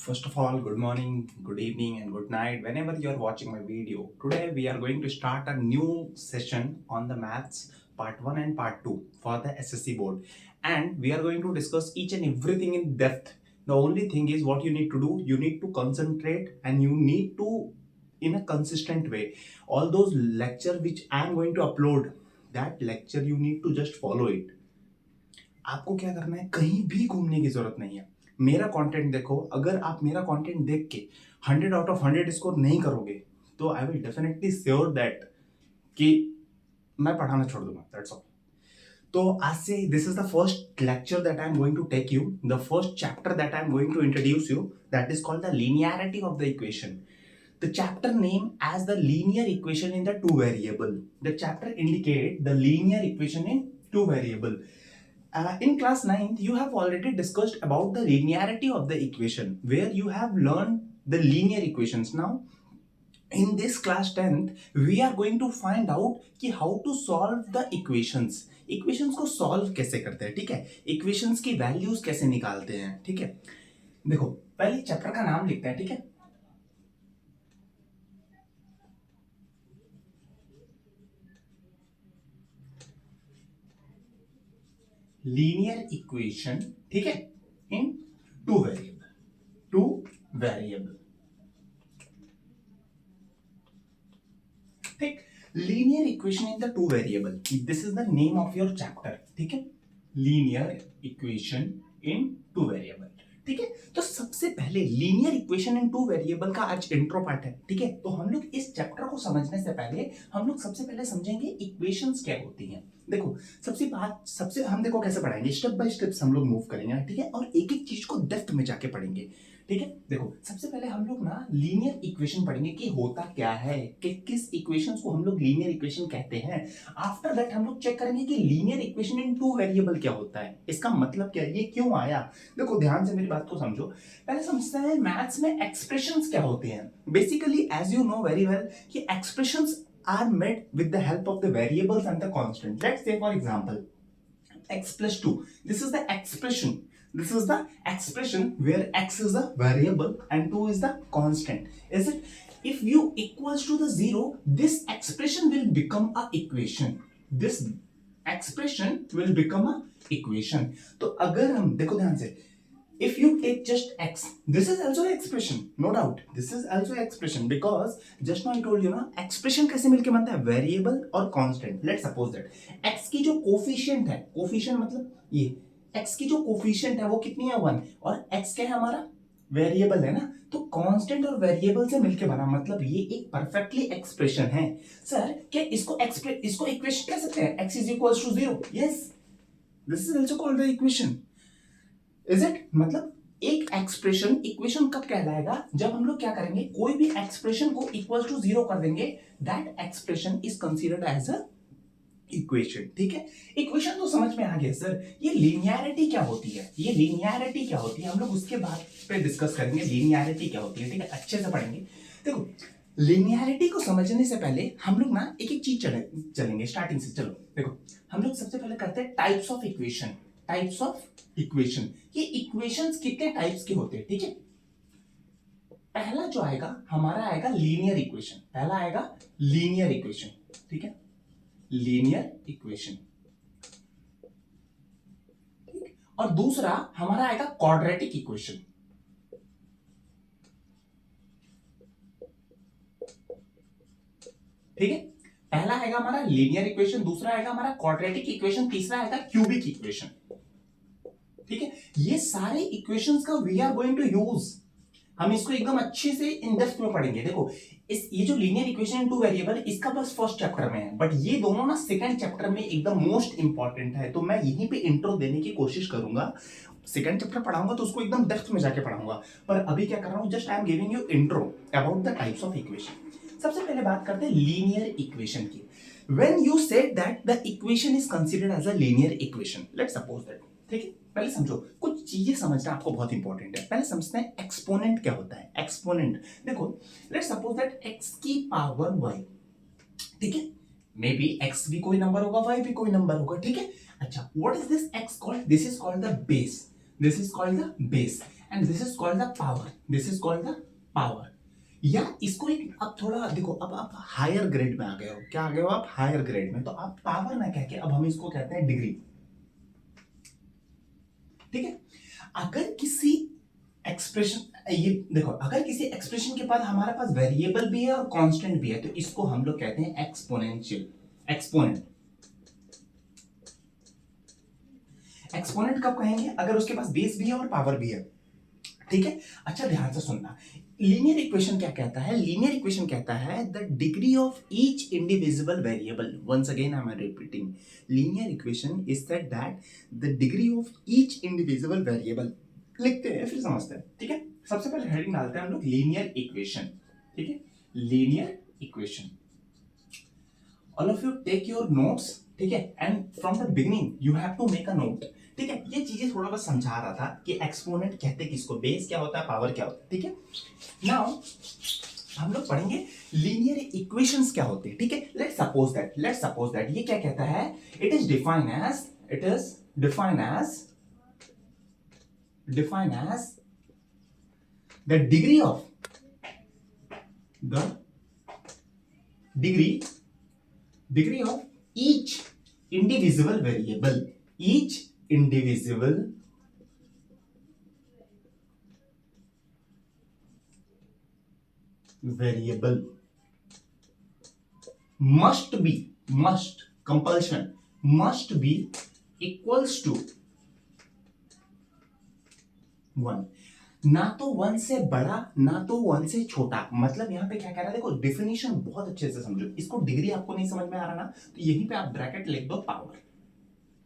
First of all, good morning, good evening, and good night whenever you are watching my video. Today, we are going to start a new session on the maths part 1 and part 2 for the SSC board. And we are going to discuss each and everything in depth. The only thing is what you need to do, you need to concentrate and you need to, in a consistent way, all those lecture which I am going to upload, that lecture you need to just follow it. आपको क्या करना है, कहीं भी घूमने की जरूरत नहीं है. मेरा कंटेंट देखो, अगर आप मेरा कंटेंट देख के 100 आउट ऑफ 100 स्कोर नहीं करोगे तो I will definitely sure that कि मैं पढ़ाना छोड़ दूंगा. That's all. तो आज से this is the first lecture that I am going to take you, the first chapter that I am going to introduce you, that is called the linearity of the equation. The chapter name as the linear equation in the two variable. The chapter indicate the linear equation in two variable. In class 9th, you have already discussed about the linearity of the equation, where you have learned the linear equations. Now, in this class 10th, we are going to find out कि how to solve the equations. Equations को solve कैसे करते हैं, ठीक है? Equations की values कैसे निकालते हैं, ठीक है? देखो, पहले चैप्टर का नाम लिखते हैं, ठीक है? लीनियर इक्वेशन, ठीक है, इन टू वेरिएबल. ठीक, linear equation in the two variable, this is the name of your chapter, ठीक है? Linear equation in two variable, ठीक है? तो सबसे पहले linear equation in two variable का आज इंट्रो पार्ट है, ठीक है? तो हम लोग इस चैप्टर को समझने से पहले हम लोग सबसे पहले समझेंगे इक्वेशंस क्या होती हैं. देखो, सबसे हम देखो कैसे पढ़ाएंगे, स्टेप बाय स्टेप हम लोग मूव करेंगे, ठीक है? और एक एक चीज को डेप्थ में जाके पढ़ेंगे, ठीक है? देखो, सबसे पहले हम लोग ना लीनियर इक्वेशन पढ़ेंगे कि होता क्या है, कि किस इक्वेशंस को हम लोग लीनियर इक्वेशन कहते हैं. आफ्टर दैट हम लोग चेक करेंगे कि linear equation in two variable क्या होता है, इसका मतलब क्या है, ये क्यों आया. देखो, ध्यान से मेरी बात को समझो. पहले समझते हैं मैथ्स में एक्सप्रेशंस क्या होते हैं. Basically as you know very well कि expressions are made with the help of the variables and the constant. Let's say for example x plus 2, this is the expression. This is the expression where x is the variable and 2 is the constant. Is it? If u equals to the 0, this expression will become a equation. This expression will become a equation. तो अगर हम देखो ध्यान से, if you take just x, this is also expression, no doubt, this is also expression, because just now I told you ना, expression कैसे मिलके बनता है, variable और constant. Let's suppose that x की जो coefficient है, coefficient मतलब ये x की जो coefficient है वो कितनी है, 1, और x क्या है हमारा, वेरिएबल है ना, तो कांस्टेंट और वेरिएबल से मिलके बना, मतलब ये एक परफेक्टली एक्सप्रेशन है. सर क्या इसको इक्वेशन कह सकते हैं, x is equals to 0? Yes, this is also called the equation. Is it? मतलब एक एक्सप्रेशन इक्वेशन कब कहलाएगा, जब हम लोग क्या करेंगे, कोई भी एक्सप्रेशन को इक्वल टू 0 कर देंगे, that expression is considered as a equation, ठीक है? इक्वेशन तो समझ में आ गया सर. ये लीनियरिटी क्या होती है, ये लीनियरिटी क्या होती है, हम लोग उसके बाद पे डिस्कस करेंगे लीनियरिटी क्या होती है, ठीक है? अच्छे से पढ़ेंगे. देखो, लीनियरिटी को समझने से पहले हम लोग ना एक एक चीज चलेंगे स्टार्टिंग से. चलो देखो, हम लोग सबसे पहले करते हैं types of equation. Types of equation, ये इक्वेशंस कितने टाइप्स के होते हैं, ठीक है? पहला जो आएगा हमारा आएगा लीनियर इक्वेशन. पहला आएगा लीनियर इक्वेशन, ठीक है? लीनियर इक्वेशन, ठीक. और दूसरा हमारा आएगा क्वाड्रेटिक इक्वेशन, ठीक है? पहला आएगा हमारा लीनियर इक्वेशन, दूसरा आएगा हमारा क्वाड्रेटिक इक्वेशन, तीसरा आएगा क्यूबिक इक्वेशन, ठीक है? ये सारे इक्वेशंस का we are going to use, हम इसको एकदम अच्छे से इन डेप्थ में पढ़ेंगे. देखो, ये जो linear equation in two variable, इसका बस फर्स्ट चैप्टर में है, बट ये दोनों ना सेकंड चैप्टर में एकदम मोस्ट इंपॉर्टेंट है. तो मैं यहीं पे इंट्रो देने की कोशिश करूंगा. सेकंड चैप्टर पढ़ाऊंगा तो उसको एकदम डेप्थ में जाके पढ़ाऊंगा, पर अभी क्या कर रहा हूं, just I am giving you intro about the types of equation. सबसे पहले बात करते हैं लीनियर इक्वेशन की. When you said that the equation is considered as a linear equation, let's suppose that, ठीक है? पहले समझो, कुछ चीजें समझना आपको बहुत इंपॉर्टेंट है. पहले समझते हैं एक्सपोनेंट क्या होता है. एक्सपोनेंट देखो, लेट्स सपोज दैट x की पावर y, ठीक है? मे बी x भी कोई नंबर होगा, y भी कोई नंबर होगा, ठीक है? अच्छा, what is this x called? This is called the base. This is called the base. And this is called the power, this is called the power. या इसको एक अब थोड़ा देखो, अब आप हायर ग्रेड में आ गए हो, क्या आ गए हो आप हायर ग्रेड में, तो आप पावर ना कह के अब हम इसको कहते हैं डिग्री। ठीक है, अगर किसी एक्सप्रेशन, ये देखो अगर किसी एक्सप्रेशन के बाद हमारे पास वेरिएबल भी है और कांस्टेंट भी है तो इसको हम लोग कहते हैं एक्सपोनेंशियल, एक्सपोनेंट। एक्सपोनेंट कब कहेंगे, अगर उसके पास बेस भी है और पावर भी है। ठीक है, अच्छा ध्यान से सुनना, लीनियर इक्वेशन क्या कहता है, लीनियर इक्वेशन कहता है the degree of each indivisible variable, once again I am repeating, linear equation is said that the degree of each indivisible variable, लिखते हैं फिर समझते हैं। ठीक है, सबसे पहले हेडिंग डालते हैं हम लोग लीनियर इक्वेशन। ठीक है, linear equation, all of you take your notes. ठीक है, and from the beginning you have to make a note. ठीक है, ये चीजें थोड़ा बस समझा रहा था कि एक्सपोनेंट कहते किसको, बेस क्या होता है, पावर क्या होता है। ठीक है, नाउ हम लोग पढ़ेंगे लीनियर इक्वेशंस क्या होते हैं। ठीक है, लेट्स सपोज दैट ये क्या कहता है, it is defined as the degree of each indivisible variable, each indivisible variable must be equals to 1, ना तो 1 से बड़ा ना तो 1 से छोटा। मतलब यहां पे क्या कह रहा है, देखो डिफिनीशन बहुत अच्छे से समझो इसको, डिग्री आपको नहीं समझ में आ रहा ना तो यहीं पे आप ब्रैकेट लिख दो पावर।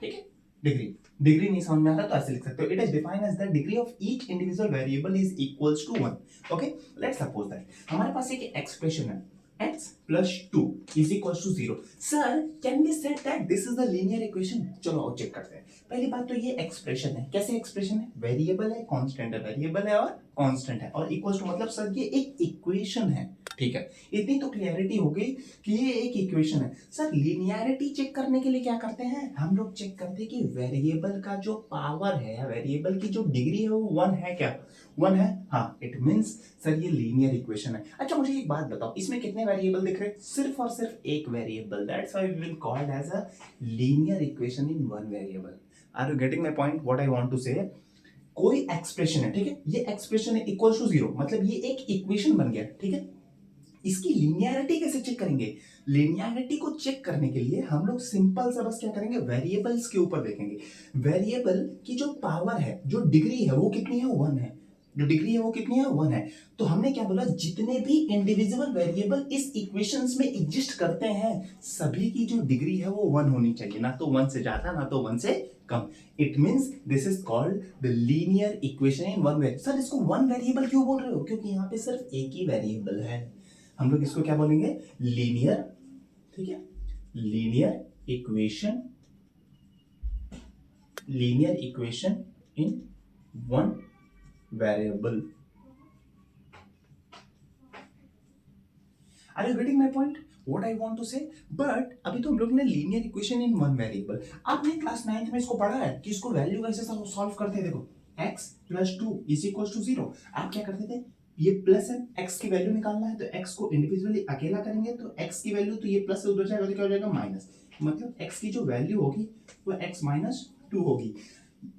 ठीक है, डिग्री नहीं समझ में आ रहा तो ऐसे लिख सकते हो, it is defined as the degree of each individual variable is equals to 1। Okay, let's suppose that हमारे पास एक एक्सप्रेशन है x plus 2 is equals to 0. Sir, can we say that this is the linear equation? चलो और check करते हैं। पहली बात तो ये एक्सप्रेशन है, कैसे एक्सप्रेशन है, वेरिएबल है, कांस्टेंट है, वेरिएबल है और कांस्टेंट है, और इक्वल्स टू मतलब सर ये एक इक्वेशन है। ठीक है, इतनी तो क्लियरिटी हो गई कि ये एक इक्वेशन है। सर लीनियरिटी चेक करने के लिए क्या करते हैं हम लोग, चेक करते हैं कि वेरिएबल का जो पावर है, वेरिएबल की जो डिग्री है वो 1 है क्या, 1 है, हाँ, इट मींस सर ये लीनियर इक्वेशन है। अच्छा मुझे एक बात बताओ, इसमें कितने वेरिएबल दिख रहे हैं, सिर्फ और सिर्फ एक variable, that's why we will called as a linear equation in one variable. Are you getting my point, what I want to say, कोई एक्सप्रेशन है, ठीक है, ये एक्सप्रेशन है इक्वल टू 0, मतलब ये एक इक्वेशन बन गया। ठीक है, इसकी लीनियरिटी कैसे चेक करेंगे, लीनियरिटी को चेक करने के लिए हम लोग सिंपल सा बस क्या करेंगे, वेरिएबल्स के ऊपर देखेंगे, वेरिएबल की जो पावर है, जो डिग्री है वो कितनी है, 1 है, जो डिग्री है वो कितनी है, 1 है। तो हमने क्या बोला, जितने भी इंडिविजुअल वेरिएबल इस इक्वेशंस में एग्जिस्ट करते हैं सभी की जो डिग्री है वो 1 होनी चाहिए, ना तो 1 से ज्यादा ना तो 1 से कम। It means this is called the linear equation in one variable. Sir इसको वन वेरिएबल क्यों बोल रहे हो, क्योंकि यहाँ पे सिर्फ एक ही वेरिएबल है, हम लोग इसको क्या बोलेंगे, लीनियर। ठीक है, linear equation in one variable. Are you getting my point, what I want to say. But अभी तो हम लोग ने linear equation in one variable, आपने क्लास 9th में इसको पढ़ा है कि इसको वैल्यू कैसे सॉल्व करते हैं। देखो x plus 2 is equals to 0, आप क्या करते थे, ये प्लस है, x की वैल्यू निकालना है तो x को इंडिविजुअली अकेला करेंगे तो x की वैल्यू, तो ये प्लस से उधर जाएगा तो क्या हो जाएगा माइनस, मतलब x की जो वैल्यू होगी वो x माइनस 2 होगी।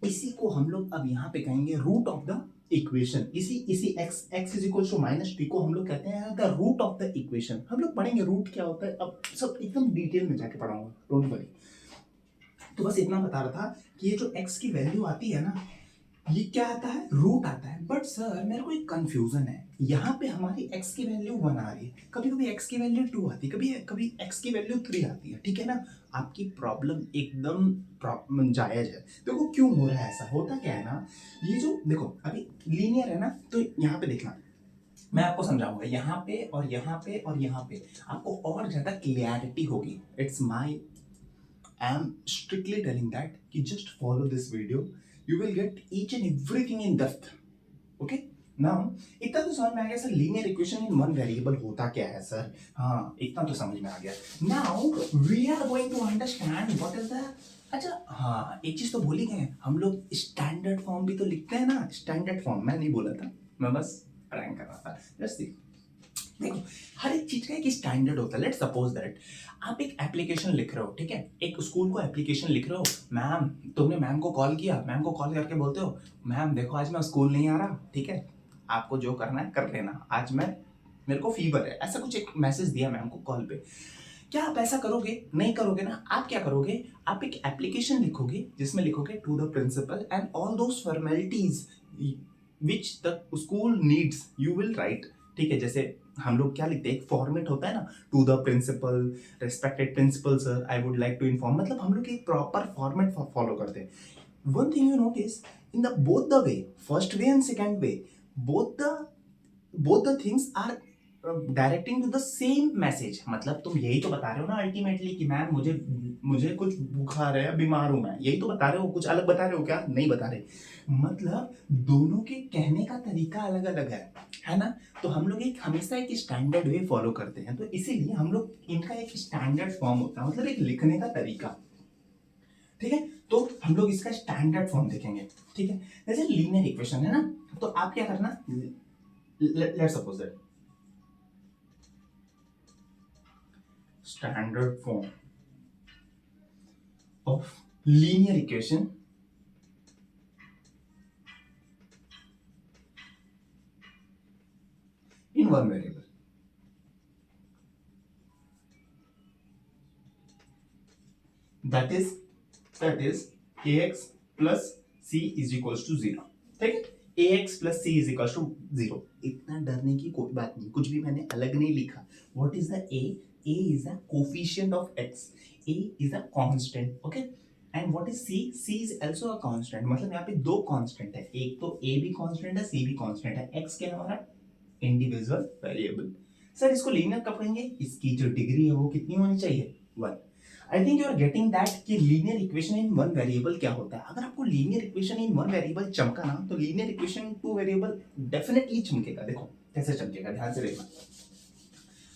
इसी को हम लोग अब यहाँ पे कहेंगे रूट ऑफ द इक्वेशन, इसी x is equal to minus t को हम लोग कहते हैं the root of the equation. हम लोग पढ़ेंगे रूट क्या होता है, अब सब एकदम डिटेल में जाके पढ़ाऊंगा, डोंट वरी। तो बस इतना बता रहा था कि ये जो x की वैल्यू आती है ना, ये क्या आता है, रूट आता है। बट सर मेरे को एक कंफ्यूजन है, यहाँ पे हमारी x की वैल्यू 1 आ रही है, कभी कभी x की वैल्यू 2 आती है, कभी कभी x की वैल्यू 3 आती है। ठीक है ना, आपकी प्रॉब्लम एकदम जायज है। देखो क्यों हो रहा है ऐसा, होता क्या है ना, ये जो देखो अभी लीनियर है ना, तो यहाँ पे देखना मैं आपको समझाऊंगा, यहाँ पे और यहाँ पे और यहाँ पे आपको और ज्यादा क्लियरिटी होगी। It's my, I am strictly telling that कि just follow this video, you will get each and everything in depth. Okay, now इतना तो समझ में आ गया sir, linear equation in one variable होता क्या है सर, हाँ इतना तो समझ में आ गया। Now we are going to understand what is the अच्छा हाँ, एक चीज तो भूल ही गए, हम लोग स्टैंडर्ड फॉर्म भी तो लिखते हैं ना। स्टैंडर्ड फॉर्म मैं नहीं बोला था, मैं बस प्रैंक कर रहा था। जस्ट देखो, हर एक चीज का एक स्टैंडर्ड होता है। लेट्स सपोज दैट आप एक एप्लीकेशन लिख रहे हो, ठीक है, एक स्कूल को एप्लीकेशन लिख रहे हो। मैम, तुमने मैम को कॉल किया, मैम को कॉल करके बोलते हो मैम देखो आज मैं स्कूल नहीं आ रहा, ठीक है, आपको जो करना है कर लेना, आज मैं, मेरे को फीवर है, ऐसा कुछ एक मैसेज दिया मैम को कॉल पे। क्या आप ऐसा करोगे? नहीं करोगे ना। आप क्या करोगे? आप एक एप्लीकेशन लिखोगे जिसमें लिखोगे to the principal and all those formalities which the school needs you will write. ठीक है, जैसे हम लोग क्या लिखते हैं, एक फॉर्मेट होता है ना, to the principal, respected principal sir, I would like to inform, मतलब हम लोग एक प्रॉपर फॉर्मेट फॉलो करते हैं। One thing you notice, in the both the way, first way and second way, both the both the things are directing to the same message. मतलब तुम यही तो बता रहे हो ना अल्टीमेटली कि मैम मुझे मुझे कुछ बुखार है, बीमार हूं मैं, यही तो बता रहे हो, कुछ अलग बता रहे हो क्या? नहीं बता रहे। मतलब दोनों के कहने का तरीका अलग अलग है ना। तो हम लोग एक हमेशा एक स्टैंडर्ड वे फॉलो करते हैं, तो इसीलिए हम लोग इनका एक स्टैंडर्ड फॉर्म होता है, मतलब एक लिखने का तरीका। ठीक है, तो हम लोग इसका स्टैंडर्ड फॉर्म देखेंगे। ठीक है, जैसे लीनियर इक्वेशन है ना, तो आप क्या करना, let's suppose that standard form of linear equation in one variable. That is ax plus c is equals to 0. ठीक है, ax plus c is equals to 0. इतना डरने की कोई बात नहीं, कुछ भी मैंने अलग नहीं लिखा. What is the a? A is the coefficient of x. A is a constant. Okay. And what is c? C is also a constant. मतलब यहाँ पे दो constant है, एक तो a भी constant है, c भी constant है. x क्या है हमारा? Individual variable. सर इसको लीनियर कब कहेंगे? इसकी जो डिग्री है वो कितनी होनी चाहिए? 1। I think you are getting that कि linear equation in one variable क्या होता है। अगर आपको linear equation in one variable चमका ना, तो linear equation in two variable definitely चमकेगा। देखो कैसे चमकेगा, ध्यान से देखना।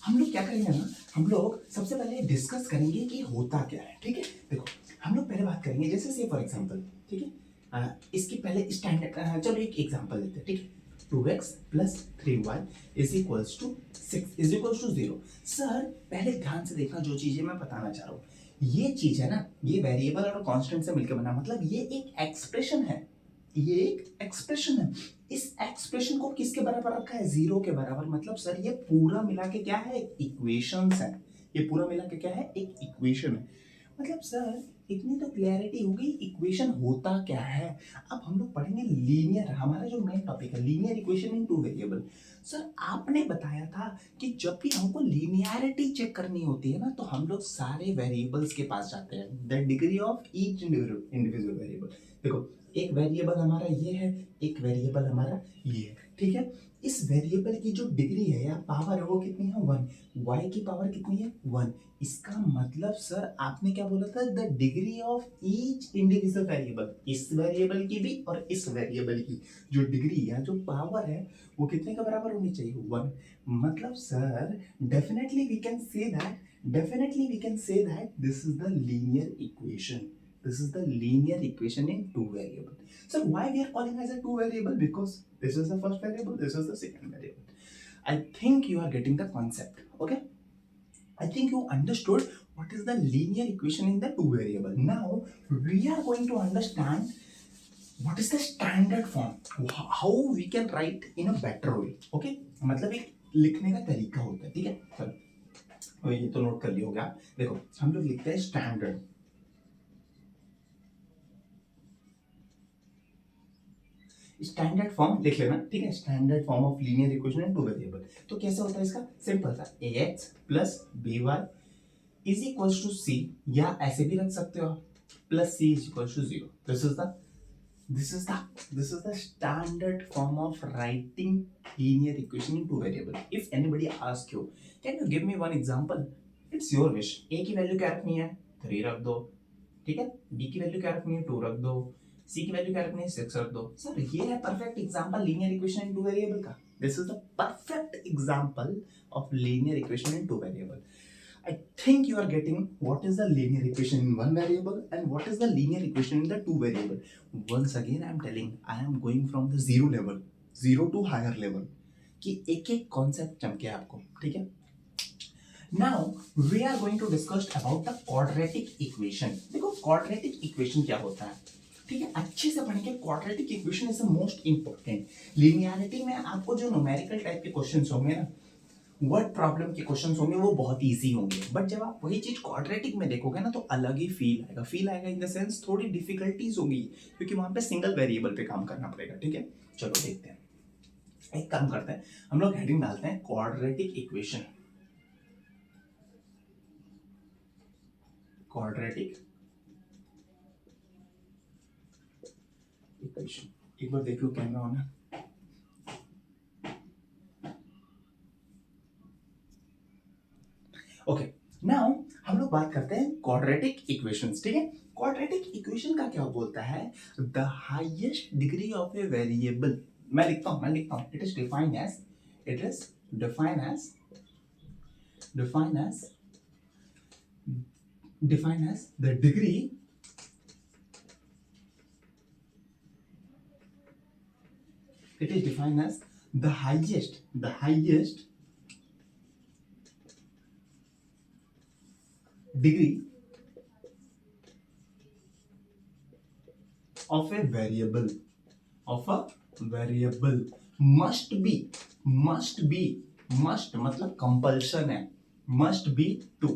हम लोग क्या करेंगे ना, हम लोग सबसे पहले डिस्कस करेंगे कि होता क्या है। ठीक है, देखो हम लोग पहले बात करेंगे, जैसे से फॉर एग्जांपल, ठीक है, इसके पहले स्टैंडर्ड, चलो एक एग्जांपल लेते हैं। ठीक है, 2x plus 3y is equals to 6 is equals to 0। Sir पहले ध्यान से देखना जो चीजें मैं बताना चाह रहा हूँ, ये चीज है ना, ये वेरिएबल और कांस्टेंट से मिलकर बना, मतलब ये एक एक्सप्रेशन है, ये एक एक्सप्रेशन है। इस एक्सप्रेशन को किसके बराबर रखा है? 0 के बराबर। मतलब सर ये पूरा मिला के क्या है? इक्वेशंस है। ये पूरा मिला के क्या है? एक इक्वेशन है। मतलब सर इतनी तो क्लैरिटी हो गई इक्वेशन होता क्या है। अब हम लोग पढ़ेंगे लीनियर, हमारा जो मेन टॉपिक है linear equation in two variable. Sir आपने बताया था कि जब भी हमको लीनियरिटी चेक करनी होती है ना, तो हम लोग सारे वेरिएबल्स के पास जाते हैं, the degree of each individual variable. देखो एक वेरिएबल हमारा ये है, एक वेरिएबल हमारा ये है। ठीक है, इस वेरिएबल की जो डिग्री है या पावर है वो कितनी है? 1। y की पावर कितनी है? 1। इसका मतलब सर आपने क्या बोला था? The degree of each individual variable, इस वेरिएबल की भी और इस वेरिएबल की जो डिग्री या जो पावर है वो कितने के बराबर होनी चाहिए? 1। मतलब sir definitely we can say that, definitely we can say that this is the linear equation. This is the linear equation in two variable. So why we are calling as a two variable? Because this is the first variable, this is the second variable. I think you are getting the concept. Okay, I think you understood what is the linear equation in the two variable. Now we are going to understand what is the standard form, how we can write in a better way. Okay, मतलब एक लिखने का तरीका होता है। ठीक है, चलो ये तो नोट कर लिया होगा। देखो हम लोग लिखते हैं स्टैंडर्ड, स्टैंडर्ड फॉर्म लिख लेना। ठीक है, standard form of linear equation in two variable. तो कैसे होता है इसका? सिंपल सा, ax plus by is equals to c, या ऐसे भी रख सकते हो plus c is equals to 0। This is the standard form of writing linear equation in two variable. If anybody asks you, can you give me one example? It's your wish. A की value क्या रखनी है? 3 रख दो। ठीक है, B की value क्या रखनी है? 2 रख दो। C की वैल्यू क्या रखनी है? 6 रख दो। सर ये है perfect example linear equation in two variable का। This is the perfect example of linear equation in two variable. I think you are getting what is the linear equation in one variable and what is the linear equation in the two variable. Once again I am telling, I am going from the zero level, zero to higher level, कि एक एक concept चमके आपको, ठीक है. Now we are going to discuss about the quadratic equation. देखो quadratic equation क्या होता है, ठीक है, अच्छे से पढ़ेंगे. Quadratic equation is the most important. Linearity में आपको जो न्यूमेरिकल टाइप के क्वेश्चंस होंगे ना, वर्ड प्रॉब्लम के क्वेश्चंस होंगे, वो बहुत इजी होंगे. बट जब आप वही चीज क्वाड्रेटिक में देखोगे ना, तो अलग ही फील आएगा इन द सेंस थोड़ी डिफिकल्टीज होंगी, क्योंकि वहां पे सिंगल वेरिएबल पे काम करना पड़ेगा. ठीक है, चलो देखते हैं. एक काम करते हैं, हम लोग हेडिंग डालते हैं क्वाड्रेटिक इक्वेशन. Quadratic equation. एक बार देख लो कैमरा ऑन है. ओके, नाउ हम लोग बात करते हैं क्वाड्रेटिक इक्वेशंस. ठीक है, क्वाड्रेटिक इक्वेशन का क्या बोलता है, the highest degree of a variable. मैं लिखता हूं, it is defined as the degree it is defined as the highest degree of a variable must मतलब कंपल्शन है, must be 2.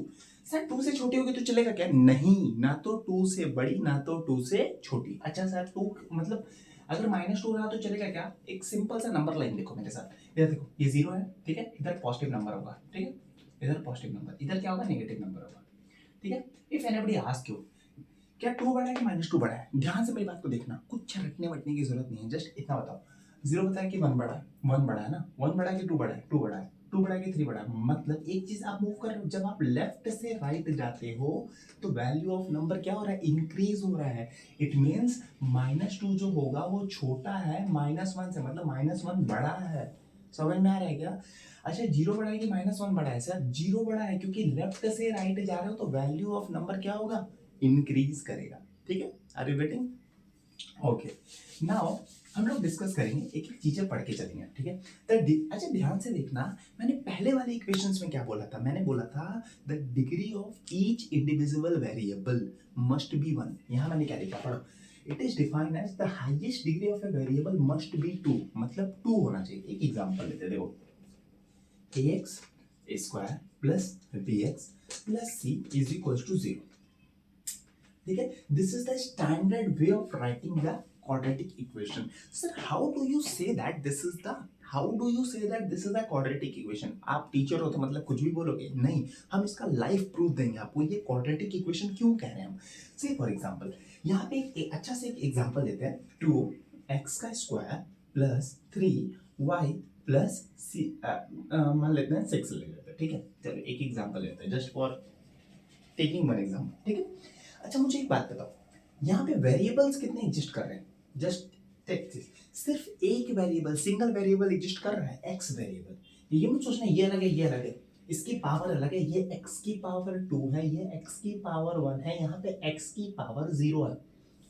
सर 2 से छोटी होगी तो चलेगा क्या? नहीं, ना तो 2 से बड़ी ना तो 2 से छोटी. अच्छा सर 2 मतलब अगर -2 रहा तो चलेगा क्या? एक सिंपल सा नंबर लाइन देखो मेरे साथ. इधर देखो, ये 0 है, ठीक है, इधर पॉजिटिव नंबर होगा, ठीक है, इधर पॉजिटिव नंबर, इधर क्या होगा? नेगेटिव नंबर होगा. ठीक है. इफ एनीबॉडी आस्क यू क्या 2 बड़ा है कि -2 बड़ा है, ध्यान से मेरी बात को देखना, कुछ रटने वटने की जरूरत नहीं है. जस्ट इतना बताओ, 0 बताया कि 1 बड़ा है, 1 बड़ा है ना, 1 बड़ा है कि 2 बड़ा है, 2 बड़ा है, 2 बड़ा है कि 3 बड़ा है. मतलब एक चीज आप मूव कर रहे हो, जब आप लेफ्ट से राइट जाते हो तो वैल्यू ऑफ नंबर क्या हो रहा है? इंक्रीज हो रहा है. इट मींस -2 जो होगा वो छोटा है -1 से, मतलब -1 बड़ा है. समझ में आ रहा है क्या? अच्छा 0 बड़ा है कि -1 बड़ा है? सर 0 बड़ा है, क्योंकि लेफ्ट से राइट जा रहे हो तो वैल्यू ऑफ नंबर क्या होगा? इंक्रीज करेगा. ठीक है, are you getting? Okay, now हम लोग डिस्कस करेंगे, एक एक चीजें पढ़ के चलेंगे. ठीक है, तो अच्छा ध्यान से देखना, मैंने पहले वाले इक्वेशंस में क्या बोला था? मैंने बोला था the degree of each individual variable must be 1. यहां मैंने क्या लिखा, पढ़ो. It is defined as the highest degree of a variable must be 2. मतलब 2 होना चाहिए. एक एग्जांपल लेते हैं, देखो, ax square plus bx plus c is equal to 0. ठीक है, this is the standard way of writing the quadratic equation. Sir, how do you say that this is the quadratic equation? आप teacher हो तो मतलब कुछ भी बोलोगे? नहीं, हम इसका लाइव प्रूफ देंगे आपको. ये quadratic equation क्यों कह रहे हैं हम? से फॉर एग्जांपल यहाँ पे एक अच्छा से एक एग्जांपल लेते हैं. 2x का square plus 3y plus c मान लेते हैं 6 ले लेते हैं. ठीक है, चलो एक एग्जांपल लेते हैं just for taking one example. ठीक है, अच्छा मुझे एक बात बताओ, यहाँ पे वेरिएबल्स कितने एग्जिस्ट कर रहे हैं? जस्ट सिर्फ एक वेरिएबल, सिंगल वेरिएबल एग्जिस्ट कर रहा है, एक्स वेरिएबल. ये मत सोचना ये अलग है ये अलग है, इसकी पावर अलग है. ये एक्स की पावर 2 है, ये एक्स की पावर 1 है, यहाँ पे एक्स की पावर 0 है.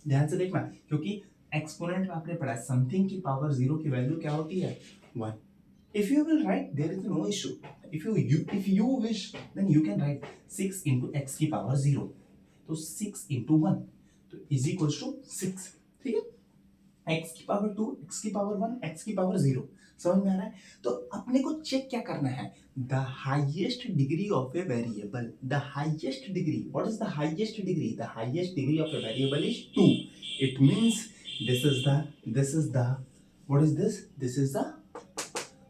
ध्यान से देखना, क्योंकि एक्सपोनेंट में आपने पढ़ा समथिंग की पावर 0 की वैल्यू क्या होती है? 1. If you will write, there is no issue. If you wish, then you can write 6 into x की पावर 0. तो 6 into 1 तो इज इक्वल टू 6. ठीक है, x की पावर 2, x की पावर 1, x की पावर 0. समझ में आ रहा है? तो अपने को चेक क्या करना है? The highest degree of a variable. The highest degree, what is the highest degree? The highest degree of a variable is 2. It means this is the what is this? This is the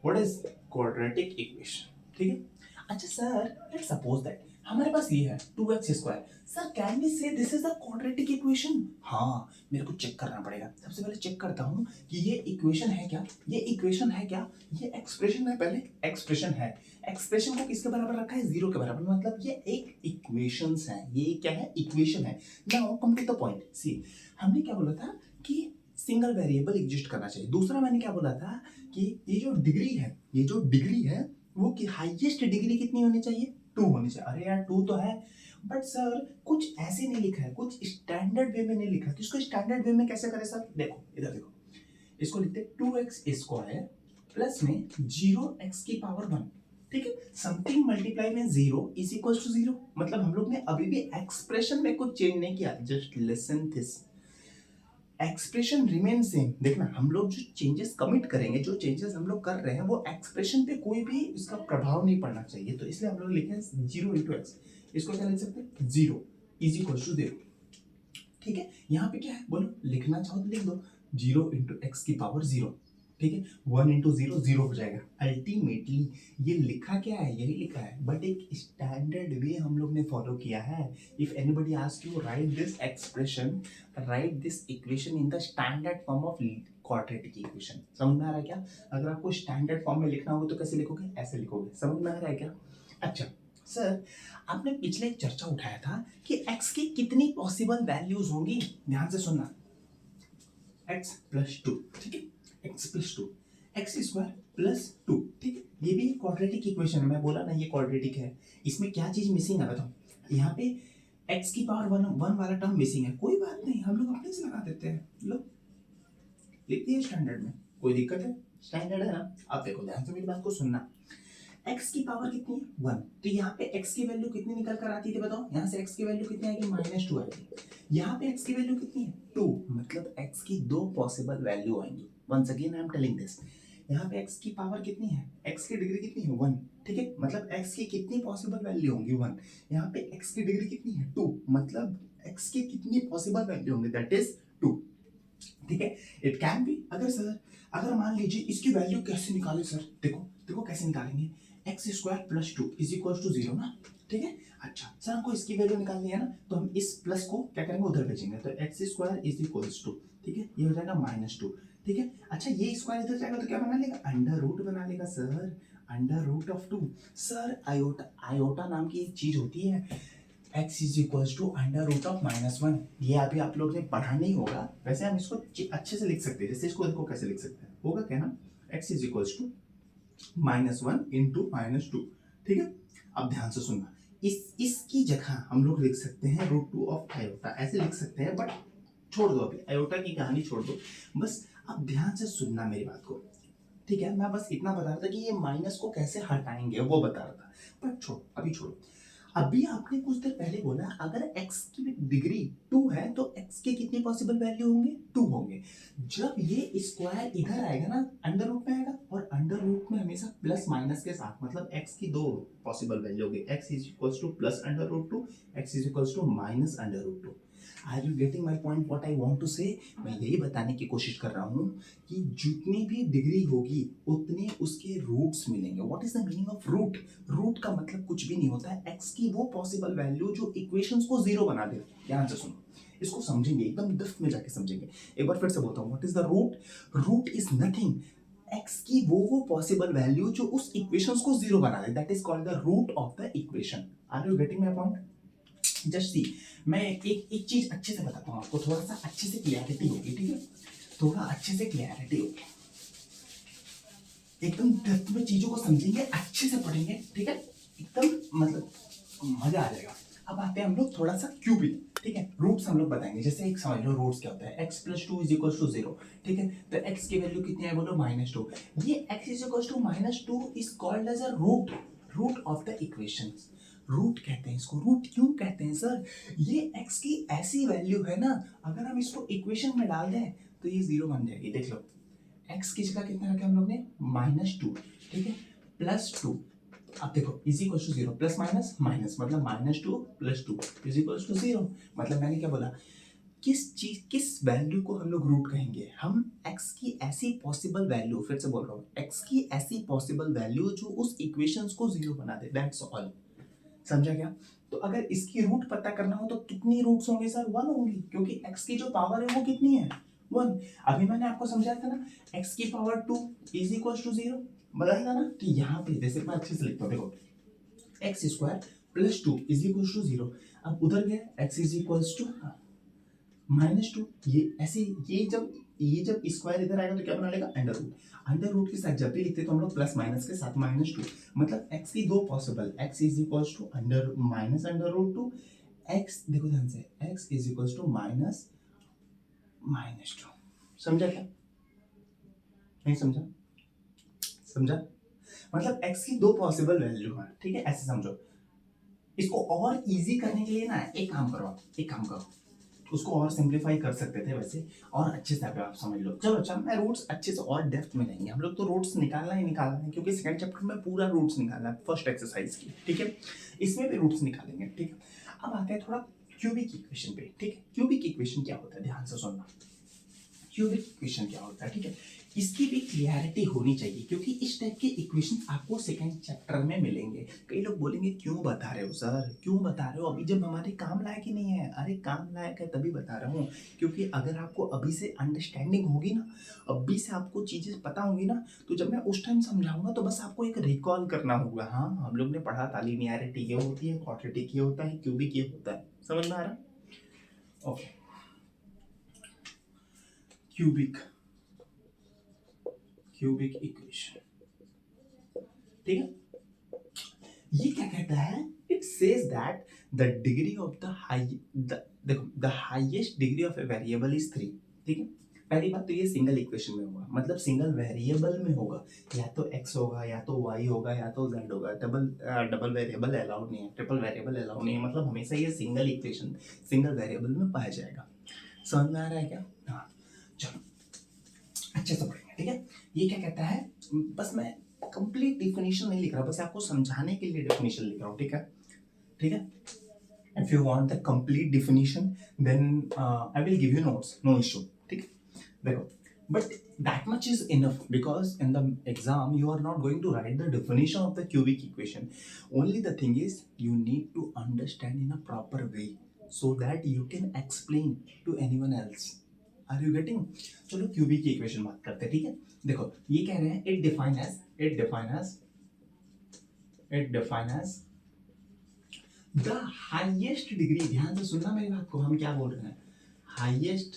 what is quadratic equation. ठीक है. अच्छा sir, let's suppose that हमारे पास ये है 2x square. Sir can we say this is the quadratic equation? हाँ, मेरे को check करना पड़ेगा. सबसे पहले चेक करता हूँ कि ये इक्वेशन है क्या, ये इक्वेशन है क्या, ये एक्सप्रेशन है. पहले एक्सप्रेशन है, एक्सप्रेशन को किसके बराबर रखा है? 0 के बराबर. मतलब ये एक इक्वेशंस है, ये क्या है? इक्वेशन है. Now come to the point. See, हमने क्या बोला था कि सिंगल वेरिएबल एग्जिस्ट करना चाहिए. दूसरा मैंने क्या बोला था कि ये जो डिग्री है वो कि हाईएस्ट डिग्री कितनी होनी चाहिए? 2 होनी चाहिए। अरे यार 2 तो है, बट सर कुछ ऐसे नहीं लिखा है, कुछ स्टैंडर्ड वे में नहीं लिखा है। तो इसको स्टैंडर्ड वे में कैसे करें सर? देखो इधर देखो, इसको लिखते 2x स्क्वायर प्लस में 0x की पावर 1, ठीक है। समथिंग मल्टीप्लाई में 0 इज इक्वल टू 0, मतलब हम लोग ने अभी भी एक्सप्रेशन में कुछ चेंज नहीं किया। Just listen this, expression remain same. देखना हम लोग जो चेंजेस कमिट करेंगे, जो चेंजेस हम लोग कर रहे हैं, वो एक्सप्रेशन पे कोई भी इसका प्रभाव नहीं पड़ना चाहिए। तो इसलिए हम लोग लिखे हैं 0 इंटू एक्स। इसको क्या लिख सकते हैं? 0 इज इक्वल टू 0, ठीक है। यहाँ पे क्या है बोलो, लिखना चाहो तो लिख दो 0 इंटू एक्स की पावर 0, ठीक है। 1 इंटू 0 0 हो जाएगा। अल्टीमेटली ये लिखा क्या है? यही लिखा है, बट एक स्टैंडर्ड वे हम लोग ने फॉलो किया है। If anybody ask you right this expression, right this equation in the standard form of quadratic equation. समझ में आ रहा है क्या? अगर आपको स्टैंडर्ड फॉर्म में लिखना होगा तो कैसे लिखोगे? ऐसे लिखोगे। समझ में आ रहा है क्या? अच्छा सर, आपने पिछले एक चर्चा उठाया था कि x की कितनी पॉसिबल वैल्यूज होंगी। ध्यान से सुनना, x प्लस 2, ठीक है, x plus 2, x square plus 2, ठीक है। ये भी क्वाड्रेटिक इक्वेशन है, मैं बोला ना ये क्वाड्रेटिक है। इसमें क्या चीज मिसिंग है बताओ? यहाँ पे x की पावर 1 वाला टर्म मिसिंग है। कोई बात नहीं, हम लोग अपने से लगा देते हैं। लो लिखते हैं स्टैंडर्ड में, कोई दिक्कत है? स्टैंडर्ड है ना। अब देखो ध्यान से मेरी बात को सुनना, x की पावर कितनी है? 1। तो यहाँ पे x की वैल्यू कितनी निकल कर आती थी बताओ? यहाँ से x की वैल्यू कितनी आएगी? -2 आएगी। यहाँ पे x की वैल्यू कितनी है? 2, मतलब x की 2 पॉसिबल वैल्यू आएंगी। Once again I am telling this, यहाँ पे x की पावर कितनी है? x की डिग्री कितनी है? 1, ठीक है। मतलब x की कितनी पॉसिबल वैल्यू होंगी? 1। यहाँ पे x की डिग्री कितनी है? 2, मतलब x की कितनी पॉसिबल वैल्यू होंगी? दैट इज 2, ठीक है। इट कैन बी, अगर सर अगर मान लीजिए इसकी वैल्यू कैसे निकाले सर? देखो देखो कैसे निकालेंगे। X square plus 2 is equal to 0 ना, ठीक है। अच्छा सर हमको इसकी वैल्यू निकालनी है ना, तो हम इस प्लस को क्या करेंगे? उधर भेजेंगे। तो x square is equal to, ठीक है, ये हो जाएगा -2, ठीक है। अच्छा ये स्क्वायर इधर जाएगा तो क्या बना लेगा? अंडर रूट बना लेगा sir, under root of 2। Sir iota, iota नाम की एक चीज होती है, x is equal to under root of -1। ये अभी आप लोग ने पढ़ा नहीं होगा, वैसे हम इसको अच्छे से लिख सकते हैं। जैसे इसको देखो कैसे लिख सकते हैं, होगा क्या ना, x is equal to -1 into -2, ठीक है। अब ध्यान से सुनना, इसकी जगह हम लोग लिख सकते हैं √2 ऑफ आयोटा, ऐसे लिख सकते हैं। बट छोड़ दो, अभी आयोटा की कहानी छोड़ दो, बस अब ध्यान से सुनना मेरी बात को, ठीक है। मैं बस इतना बता रहा था कि ये माइनस को कैसे हटाएंगे वो बता रहा था, पर छोड़ो अभी छोड़ो। अभी आपने कुछ देर पहले बोला अगर x की डिग्री 2 है तो x के कितनी पॉसिबल वैल्यू होंगे? 2 होंगे। जब ये स्क्वायर इधर आएगा ना, अंडर रूट में आएगा, और अंडर रूट में हमेशा प्लस माइनस के साथ, मतलब x की 2 पॉसिबल वैल्यू होगी। x is equal to plus under root 2, x is equal to minus under root 2। Are you getting my point? What I want to say, मैं यही बताने की कोशिश कर रहा हूँ कि जितनी भी डिग्री होगी उतने उसके रूट्स मिलेंगे। What is the meaning of root? Root का मतलब कुछ भी नहीं होता है, एक्स की वो पॉसिबल वैल्यू जो इक्वेशंस को जीरो बना दे। ध्यान से सुनो, इसको समझेंगे, एकदम डेप्थ में जाके समझेंगे। एक बार फिर से बोलता हूँ, what is the root? Root is nothing, x की वो पॉसिबल वैल्यू जो उस इक्वेशंस को जीरो बना दे, that is called the root of the equation. Are you getting my point? Just see, मैं एक चीज अच्छे से बताता हूँ आपको, थोड़ा सा अच्छे से क्लियरिटी होगी, ठीक है, थोड़ा अच्छे से क्लियरिटी होगी, एकदम डेप्थ में चीजों को समझेंगे, अच्छे से पढ़ेंगे, ठीक है, एकदम मतलब मजा आ जाएगा। अब आते हैं हम लोग थोड़ा सा क्यूबिक, ठीक है, रूट्स हम लोग बताएंगे। जैसे एक समझ लो रूट्स क्या होता है, x plus 2 is equal to 0, ठीक है। तो x की वैल्यू कितनी है बोलो? -2। ये x is equal to -2 is called as a root, root of the equations. Root कहते हैं इसको। रूट क्यों कहते हैं सर? ये x की ऐसी वैल्यू है ना, अगर हम इसको इक्वेशन में डाल दें तो ये 0 बन जाएगी। देख लो, x की जगह कितना रखा हम लोग ने? -2, ठीक है, +2। अब देखो is equal to 0, plus minus minus, मतलब -2 + 2 इज इक्वल टू 0। मतलब मैंने क्या बोला, किस वैल्यू को हम लोग रूट कहेंगे? हम x की ऐसी पॉसिबल वैल्यू, फिर से बोल रहा हूँ, x की ऐसी पॉसिबल वैल्यू जो उस इक्वेशंस को 0 बना दे, दैट्स ऑल। समझा क्या? तो अगर इसकी रूट पता करना हो तो कितनी रूट्स होंगे सर? 1 होंगी, क्योंकि x की जो पावर है वो कितनी है? 1। अभी मैंने आपको समझाया था ना, x की पावर 2 इज इक्वल टू 0, बताएगा ना। तो यहाँ पे जैसे मैं अच्छे से लिखता हूँ, देखो x² + 2 इज इक्वल टू 0। अब उधर गया x इज इक्वल टू -2 ये ऐसे, ये जब स्क्वायर इधर आएगा तो क्या बना लेगा, अंडर रूट। अंडर रूट के साथ जब भी लिखते तो हम लोग प्लस माइनस के साथ -2, मतलब x की दो possible, x is equals to under minus under root 2, x देखो ध्यान से, x इज इक्वल्स टू -2। समझा क्या, नहीं समझा? समझा? मतलब x की दो पॉसिबल वैल्यू है, ठीक है, ऐसे समझो। इसको और इजी करने के लिए ना एक काम करो, उसको और सिंप्लीफाई कर सकते थे वैसे, और अच्छे से आप समझ लो। चलो अच्छा, मैं रूट्स अच्छे से और डेप्थ में लेंगे हम लोग, तो रूट्स निकालना ही निकालना है, क्योंकि सेकंड चैप्टर में पूरा रूट्स निकालना है फर्स्ट एक्सरसाइज की, ठीक है, इसमें भी रूट्स निकालेंगे, ठीक है। अब आते हैं थोड़ा क्यूबिक इक्वेशन पे, ठीक है। क्यूबिक इक्वेशन क्या होता है, ध्यान से सुनना। क्यूबिक इक्वेशन क्या होता है, ठीक है, इसकी भी क्लियरिटी होनी चाहिए, क्योंकि इस टाइप के इक्वेशन आपको सेकंड चैप्टर में मिलेंगे। कई लोग बोलेंगे क्यों बता रहे हो सर, क्यों बता रहे हो अभी, जब हमारे काम लायक ही नहीं है। अरे काम लायक है तभी बता रहा हूँ, क्योंकि अगर आपको अभी से अंडरस्टैंडिंग होगी ना, अभी से आपको चीजें पता होंगी ना, तो जब मैं उस टाइम समझाऊंगा तो बस आपको एक रिकॉल करना होगा। हाँ, हम लोग ने पढ़ा था लिनियरिटी ये होती है, क्वाड्रेटिक ये होता है, क्यूबिक ये होता है। समझ में आ रहा? ओके, क्यूबिक इक्वेशन, ठीक है। ये क्या कहता है, it says that the degree of the high, देखो the highest degree of a variable is 3, ठीक है। पहली बात तो ये सिंगल इक्वेशन में होगा, मतलब सिंगल वेरिएबल में होगा, या तो x होगा, या तो y होगा, या तो z होगा। डबल वेरिएबल अलाउड नहीं है, ट्रिपल वेरिएबल अलाउड नहीं है, मतलब हमेशा ये सिंगल इक्वेशन सिंगल वेरिएबल में पाया जाएगा। समझ में आ रहा है क्या? हाँ, चलो अच्छे से पढ़ेंगे, ठीक है। ये क्या कहता है, बस मैं कंप्लीट डिफिनेशन नहीं लिख रहा, बस आपको समझाने के लिए डिफिनेशन लिख रहा हूँ, ठीक है, ठीक है। If you want the complete definition then I will give you notes, no issue, ठीक है। देखो, but that much is enough, because in the exam you are not going to write the definition of the cubic equation. Only the thing is you need to understand in a proper way so that you can explain to anyone else. Are you getting? चलो cubic की equation बात करते हैं, ठीक है। देखो ये कह रहे हैं it define as the highest degree, ध्यान से सुनना मेरी बात को, हम क्या बोल रहे हैं, हाईएस्ट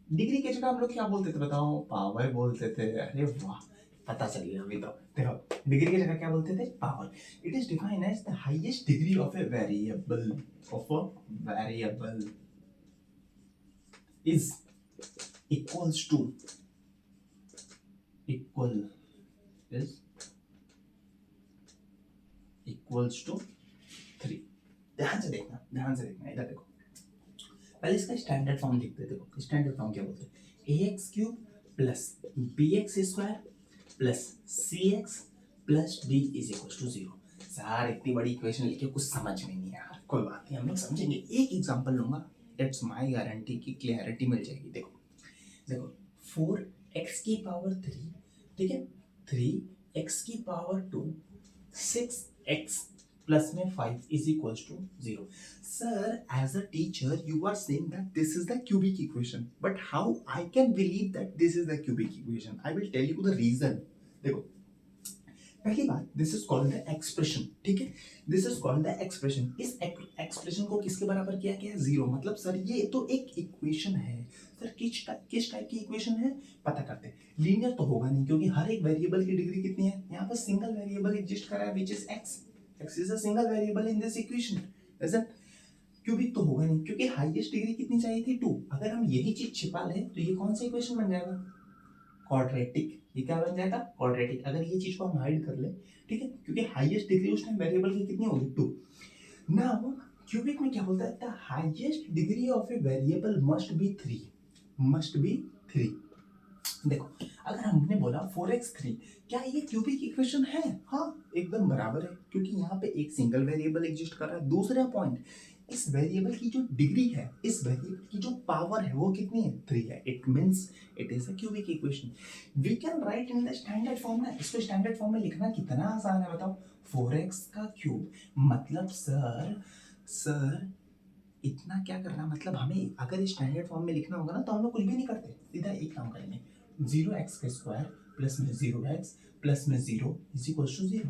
डिग्री के जगह हम लोग क्या बोलते थे बताओ, पावर बोलते थे। अरे वाह, पता चल गया अभी तो। देखो डिग्री की जगह क्या बोलते थे, power. It is defined as the highest degree of a variable is equals to equals to 3। ध्यान से देखना इधर देखो, पहले इसका स्टैंडर्ड फॉर्म लिखते, देखो स्टैंडर्ड फॉर्म क्या बोलते हैं, ax cube plus bx square plus cx plus d is equal to 0। Sir इतनी बड़ी इक्वेशन लिखे कुछ समझ में नहीं यार, कोई बात नहीं, हम लोग समझेंगे। एक एग्जांपल लूंगा, इट्स माय गारंटी की क्लियरिटी मिल जाएगी। देखो 4x की पावर 3, ठीक है, 3x की पावर 2, 6x plus में 5 is equals to 0. Sir, as a teacher, you are saying that this is the cubic equation. But how I can believe that this is the cubic equation? I will tell you the reason. देखो, पहली बात, this is called the expression, ठीक है, this is called the expression. इस expression को किसके बराबर किया गया है, 0। मतलब सर ये तो एक इक्वेशन है। सर किस टाइप की इक्वेशन है, पता करते हैं। लीनियर तो होगा नहीं, क्योंकि हर एक वेरिएबल की डिग्री कितनी है, यहाँ पर सिंगल वेरिएबल एग्जिस्ट कर रहा है, which is x. X is a single variable in this equation, isn't? Cubic तो होगा नहीं, क्योंकि हाईएस्ट डिग्री कितनी चाहिए थी, 2। अगर हम यही चीज छिपा लें तो ये कौन सा इक्वेशन बन जाएगा, क्वाड्रेटिक। ये क्या बन जाएगा, क्वाड्रेटिक। अगर ये चीज को हम हाइड कर ले, ठीक है, क्योंकि हाईएस्ट डिग्री उस टाइम वेरिएबल की कितनी होगी, 2। नाउ क्यूबिक में क्या बोलता है, the highest degree of a variable must B 3। देखो अगर हमने बोला 4x3, क्या ये क्यूबिक इक्वेशन है? हाँ एकदम बराबर है, क्योंकि यहाँ पे एक सिंगल वेरिएबल एग्जिस्ट कर रहा है। दूसरा पॉइंट, इस वेरिएबल की जो डिग्री है, इस वेरिएबल की जो पावर है वो कितनी है, 3 है। It means it is a cubic equation. We can write in the standard form ना। इसको स्टैंडर्ड फॉर्म में लिखना कितना आसान है बताओ, 4x का क्यूब। मतलब सर इतना क्या करना, मतलब हमें अगर स्टैंडर्ड फॉर्म में लिखना होगा ना तो हम लोग कुछ भी नहीं करते, सीधा एक काम करेंगे, 0x का स्क्वायर प्लस में 0x प्लस में 0 is equal to 0।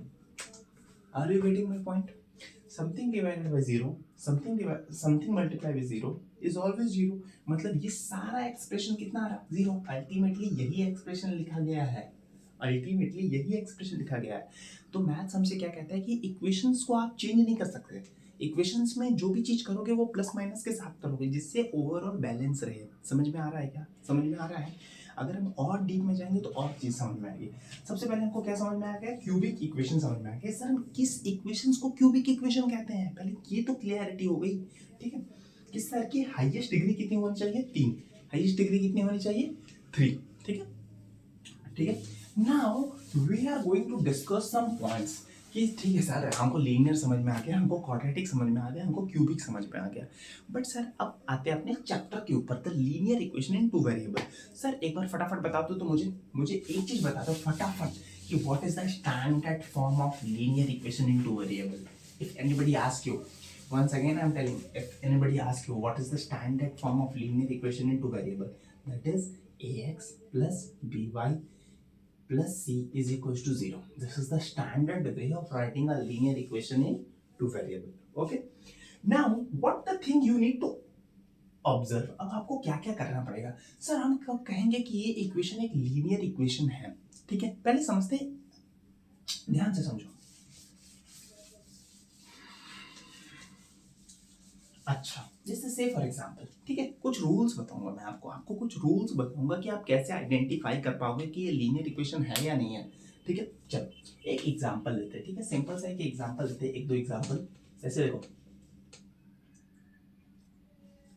Are you getting my point? Something divided by zero, something multiply by zero is always zero. मतलब ये सारा एक्सप्रेशन कितना आ रहा है? जीरो। अल्टीमेटली यही एक्सप्रेशन लिखा गया है, अल्टीमेटली यही एक्सप्रेशन लिखा गया है। तो मैथ्स हमसे क्या कहता है कि इक्वेशंस को आप चेंज नहीं कर सकते। इक्वेशंस में जो भी चीज करोगे वो प्लस माइनस के साथ करोगे, जिससे ओवरऑल बैलेंस रहे। समझ में आ रहा है क्या? समझ में आ रहा है? अगर हम और डीप में जाएंगे तो और चीज समझ में आएगी। सबसे पहले हमको क्या समझ में आ गया? क्यूबिक इक्वेशन समझ में आ गया। सर हम किस इक्वेशंस को क्यूबिक इक्वेशन कहते हैं, पहले ये तो क्लियरिटी हो गई। ठीक है, कि सर की हाईएस्ट डिग्री कितनी होनी चाहिए? 3। हाईएस्ट डिग्री कितनी होनी चाहिए? 3। ठीक है, ठीक है। Now we are going to discuss some points कि ठीक है सर हमको लीनियर समझ में आ गया, हमको क्वाड्रेटिक समझ में आ गया, हमको क्यूबिक समझ में आ गया, बट सर अब आते हैं अपने चैप्टर के ऊपर, the linear equation in two variable. Sir एक बार फटाफट बता दो तो मुझे एक चीज बता दो फटाफट कि what is the standard form of linear equation in two variable. If anybody ask you, once again I'm telling, if anybody asks you what is the standard form of linear equation in two variable, that is ax plus by plus c is equals to 0. This is the standard way of writing a linear equation in two variable. Okay, now what the thing you need to observe, अब आपको क्या क्या करना पड़ेगा? Sir हम कब कहेंगे कि ये इक्वेशन एक लीनियर इक्वेशन है? ठीक है, पहले समझते, ध्यान से समझो। अच्छा, जैसे से फॉर एग्जांपल, ठीक है, कुछ रूल्स बताऊंगा मैं आपको कुछ रूल्स बताऊंगा कि आप कैसे आइडेंटिफाई कर पाओगे कि ये लीनियर इक्वेशन है या नहीं है। ठीक है, चलो एक एग्जांपल लेते हैं। ठीक है, सिंपल सा एक एग्जांपल लेते हैं, एक दो एग्जांपल। ऐसे देखो,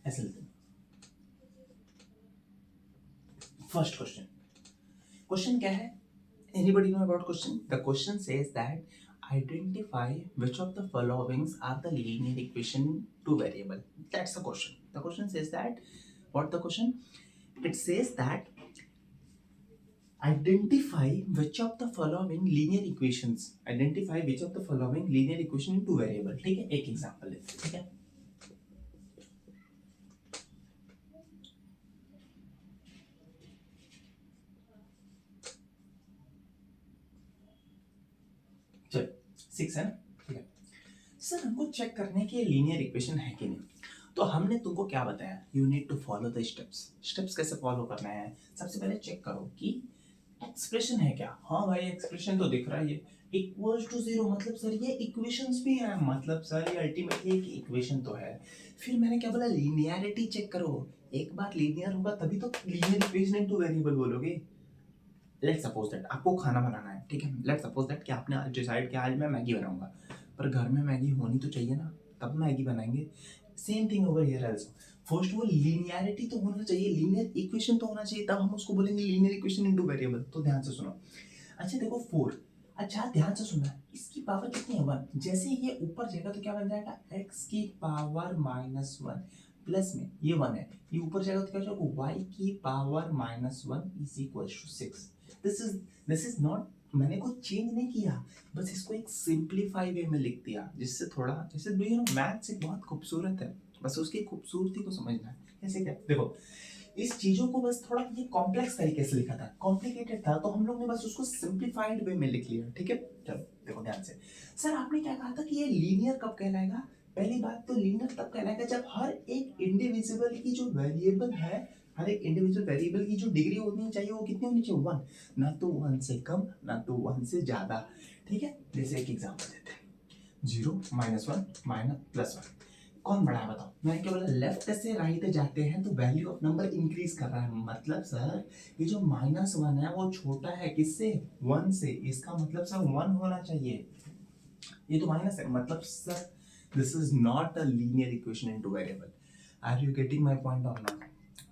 ऐसे लेते हैं। फर्स्ट क्वेश्चन, क्वेश्चन क्या है? Anybody know about question? The question says that identify which of the followings are the linear equation to variable. That's the question. The question says that, what the question? It says that identify which of the following linear equations. Identify which of the following linear equation into variable. ठीक है, एक example लेते हैं। ठीक है, चलो 6 है ना? ठीक है, सर हमको चेक करने की लीनियर इक्वेशन है कि नहीं, तो हमने तुमको क्या बताया? You need to follow the steps. Steps कैसे फॉलो करना है? सबसे पहले चेक करो कि एक्सप्रेशन है क्या। हाँ भाई एक्सप्रेशन तो दिख रहा है, ये इक्वल्स टू जीरो, मतलब सर ये इक्वेशंस भी है, मतलब सर ये अल्टीमेटली एक इक्वेशन तो है। फिर मैंने क्या बोला? लीनियरिटी चेक करो। एक बार लीनियर होगा तभी तो लीनियर इक्वेशन इनटू वेरिएबल बोलोगे। लेट्स सपोज दैट आपको खाना बनाना है। ठीक है, लेट्स सपोज दैट कि आपने आज डिसाइड किया आज मैं मैगी बनाऊंगा, पर घर में मैगी होनी तो चाहिए ना, तब मैगी बनाएंगे। Same thing over here also. First वो लीनियरिटी तो होना चाहिए, लीनियर इक्वेशन तो होना चाहिए, तब हम उसको बोलेंगे लीनियर इक्वेशन इनटू वेरिएबल। तो ध्यान से सुनो। अच्छा देखो 4, अच्छा ध्यान से सुनना, इसकी पावर कितनी है? 1। जैसे ये ऊपर जाएगा तो क्या बन जाएगा? x की पावर -1 प्लस में ये 1 है, ये ऊपर जाएगा तो क्या हो जाएगा? y की power -1 is equal to 6। This is not, मैंने कुछ चेंज नहीं किया, बस इसको एक सिंप्लीफाई वे में लिख दिया, जिससे थोड़ा, जैसे मैथ्स एक बहुत खूबसूरत है, बस उसकी खूबसूरती को समझना है। कैसे क्या? देखो इस चीजों को बस थोड़ा ये कॉम्प्लेक्स तरीके से लिखा था, कॉम्प्लिकेटेड था, तो हम लोग ने बस उसको सिंप्लीफाइड वे में लिख लिया। ठीक है, चलो देखो ध्यान से। सर आपने क्या कहा था कि ये लीनियर कब कहलाएगा? पहली बात तो लीनियर तब कहलाएगा जब हर एक इंडिविजुअल की जो वेरिएबल है, हर एक इंडिविजुअल वेरिएबल की जो डिग्री होनी चाहिए वो कितनी होनी चाहिए? 1, ना तो 1 से कम ना तो 1 से ज्यादा। ठीक है, जैसे एक एग्जांपल देते हैं, 0 -1 +1, कौन बड़ा है बताओ? मैंने क्या बोला? लेफ्ट से राइट जाते हैं तो वैल्यू ऑफ नंबर इंक्रीज कर रहा है, मतलब सर ये जो -1 है वो छोटा है किससे? 1 से। इसका मतलब सर 1 होना चाहिए, ये तो माइनस है, मतलब sir this is not a linear equation in two variable. Are you getting my point or not?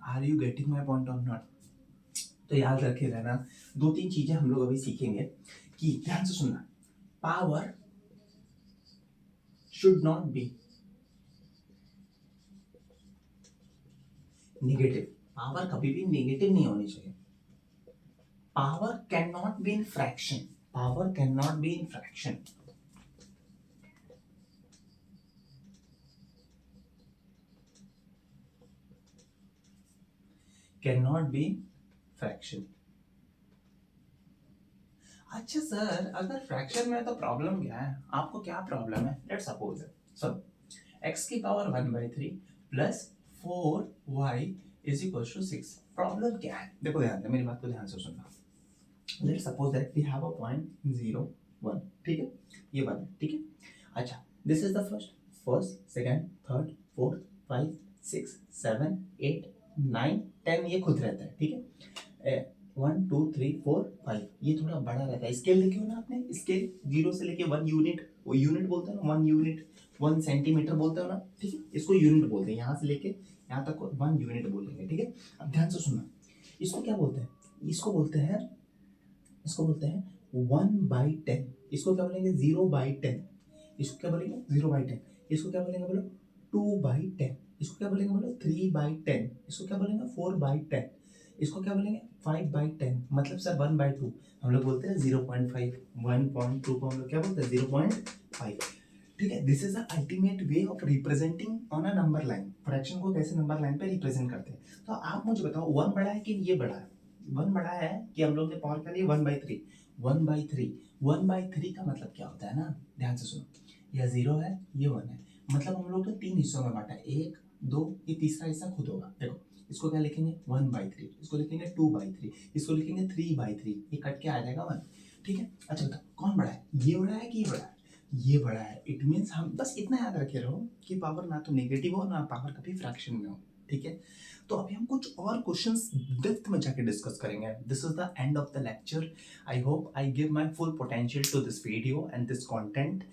Are you getting my point or not? तो याद रखे रहना, 2-3 चीजें हम लोग अभी सीखेंगे कि, ध्यान से सुनना, power should not be negative. Power कभी भी नेगेटिव नहीं होनी चाहिए। Power can not be in fraction, power can not be in fraction. Can not be in fraction. अच्छा सर, अगर फ्रैक्शन में है तो प्रॉब्लम क्या है? आपको क्या प्रॉब्लम है? लेट्स सपोज है सब x की power 1/3 plus 4y is equal to 6। Problem क्या है? देखो ध्यान से, मेरी बात को ध्यान से सुनना। Let's suppose that we have a point 0 1, ठीक है, ये 1 है, ठीक है। अच्छा, this is the first second third fourth 5 6 7 8 9 10, ये खुद रहता है, ठीक है। 1 2 3 4 5, ये थोड़ा बड़ा रहता है। स्केल देखियो ना आपने, स्केल 0 से लेके 1 यूनिट, वो यूनिट बोलते हैं ना, 1 यूनिट 1 सेंटीमीटर बोलते हो ना, ठीक है, इसको यूनिट बोलते हैं। यहाँ से लेके यहाँ तक को 1 यूनिट बोलेंगे, ठीक है। अब ध्यान से सुनना, इसको क्या बोलते हैं? इसको बोलते हैं, इसको बोलते हैं 1/10। इसको क्या बोलेंगे? 0/10। इसको क्या बोलेंगे? 0/10। इसको क्या बोलेंगे बोलो? 2/10। इसको क्या बोलेंगे बोलो? 3/10। इसको क्या बोलेंगे? 4/10। इसको क्या बोलेंगे? 5/10। मतलब सर 1/2 हम लोग बोलते हैं 0.5। 1.2 को हम लोग क्या बोलते हैं? 0.5, ठीक है। This is the ultimate way of representing on a number line. Fraction को कैसे नंबर लाइन पे रिप्रेजेंट करते हैं? तो आप मुझे बताओ, 1 बड़ा है कि ये बड़ा है? 1 बड़ा है कि हम लोग ने पावर कर लिया 1/3। 1/3, 1/3 का मतलब क्या होता है ना, ध्यान से सुनो। यह 0 है, ये 1 है, मतलब हम लोग ने 3 हिस्सों में बांटा है। 1 2, ये तीसरा हिस्सा खुद होगा। देखो, इसको क्या लिखेंगे? 1/3। इसको लिखेंगे 2/3। इसको लिखेंगे 3/3। ये कट के आ जाएगा 1, ठीक है। अच्छा बताओ, कौन बड़ा है? ये बड़ा है कि ये बड़ा है? ये बड़ा है। इट मीन्स हम बस इतना याद रखे रहो कि पावर ना तो नेगेटिव हो ना पावर कभी फ्रैक्शन में हो, ठीक है। तो अभी हम कुछ और क्वेश्चंस डेप्थ में जाके डिस्कस करेंगे। This is the end of the lecture. I hope I give my full potential to this video and this content,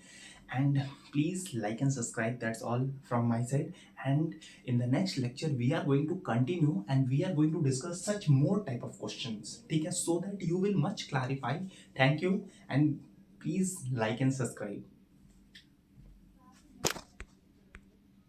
and please like and subscribe. That's all from my side, and in the next lecture we are going to continue and we are going to discuss such more type of questions, ठीक है, so that you will much clarify. Thank you, and please like and subscribe.